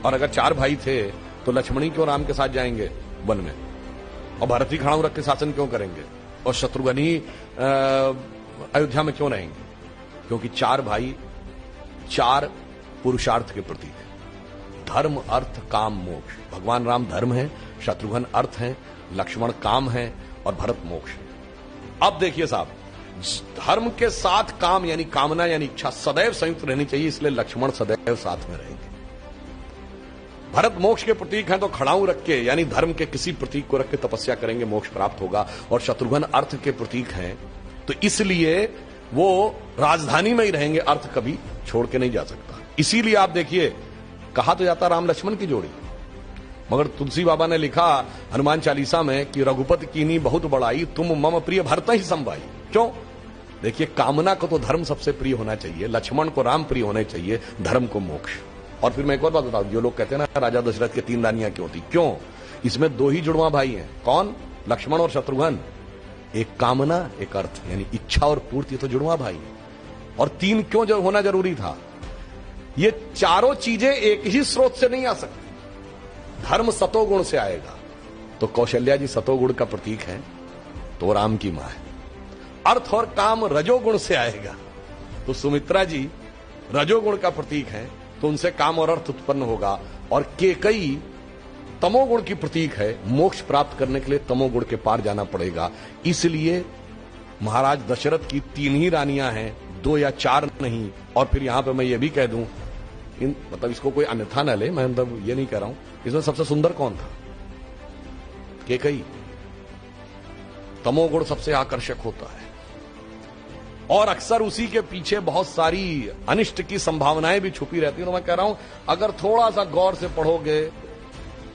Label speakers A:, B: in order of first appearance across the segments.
A: और अगर 4 भाई थे तो लक्ष्मण ही क्यों राम के साथ जाएंगे वन में, और भरत ही खड़ाऊ रख के शासन क्यों करेंगे, और शत्रुघ्न ही अयोध्या में क्यों रहेंगे? क्योंकि 4 भाई 4 पुरुषार्थ के प्रतीक है, धर्म अर्थ काम मोक्ष। भगवान राम धर्म है, शत्रुघ्न अर्थ है, लक्ष्मण काम है और भरत मोक्ष है। अब देखिए साहब, धर्म के साथ काम यानी कामना यानी इच्छा सदैव संयुक्त रहनी चाहिए, इसलिए लक्ष्मण सदैव साथ में रहेंगे। भरत मोक्ष के प्रतीक हैं तो खड़ाऊ रख के यानी धर्म के किसी प्रतीक को रख के तपस्या करेंगे, मोक्ष प्राप्त होगा। और शत्रुघ्न अर्थ के प्रतीक हैं तो इसलिए वो राजधानी में ही रहेंगे, अर्थ कभी छोड़ के नहीं जा सकता। इसीलिए आप देखिए, कहा तो जाता राम लक्ष्मण की जोड़ी, मगर तुलसी बाबा ने लिखा हनुमान चालीसा में कि रघुपति कीन्ही बहुत बड़ाई, तुम मम प्रिय भरत ही संभाई। क्यों? देखिए, कामना को तो धर्म सबसे प्रिय होना चाहिए, लक्ष्मण को राम प्रिय होने चाहिए, धर्म को मोक्ष। और फिर मैं एक और बात बताऊं, जो लोग कहते हैं ना राजा दशरथ के 3 रानियां क्यों थी, क्यों? इसमें 2 ही जुड़वा भाई हैं। कौन? लक्ष्मण और शत्रुघ्न। एक कामना एक अर्थ यानी इच्छा और पूर्ति, तो जुड़वा भाई। और 3 क्यों जो होना जरूरी था? ये चारों चीजें एक ही स्रोत से नहीं आ सकती। धर्म सतोगुण से आएगा तो कौशल्या जी सतोगुण का प्रतीक है, तो राम की मां है। अर्थ और काम रजोगुण से आएगा तो सुमित्रा जी रजोगुण का प्रतीक है, तो उनसे काम और अर्थ उत्पन्न होगा। और केकई तमोगुण की प्रतीक है, मोक्ष प्राप्त करने के लिए तमोगुण के पार जाना पड़ेगा। इसलिए महाराज दशरथ की 3 ही रानियां हैं, 2 या 4 नहीं। और फिर यहां पे मैं ये भी कह दूं, मतलब इसको कोई अन्यथा न ले, मैं मतलब ये नहीं कह रहा हूं, इसमें सबसे सुंदर कौन था? केकई। तमोगुण सबसे आकर्षक होता है और अक्सर उसी के पीछे बहुत सारी अनिष्ट की संभावनाएं भी छुपी रहती हैं। तो मैं कह रहा हूं, अगर थोड़ा सा गौर से पढ़ोगे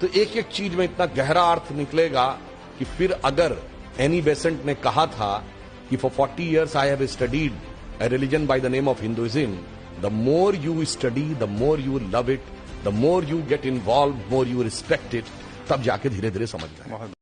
A: तो एक एक चीज में इतना गहरा अर्थ निकलेगा कि फिर अगर एनी बेसेंट ने कहा था कि for 40 years I have studied a religion by the name of Hinduism, the more you study, the more you love it, the more you get involved, more you respect it, तब जाके धीरे धीरे समझ जाए।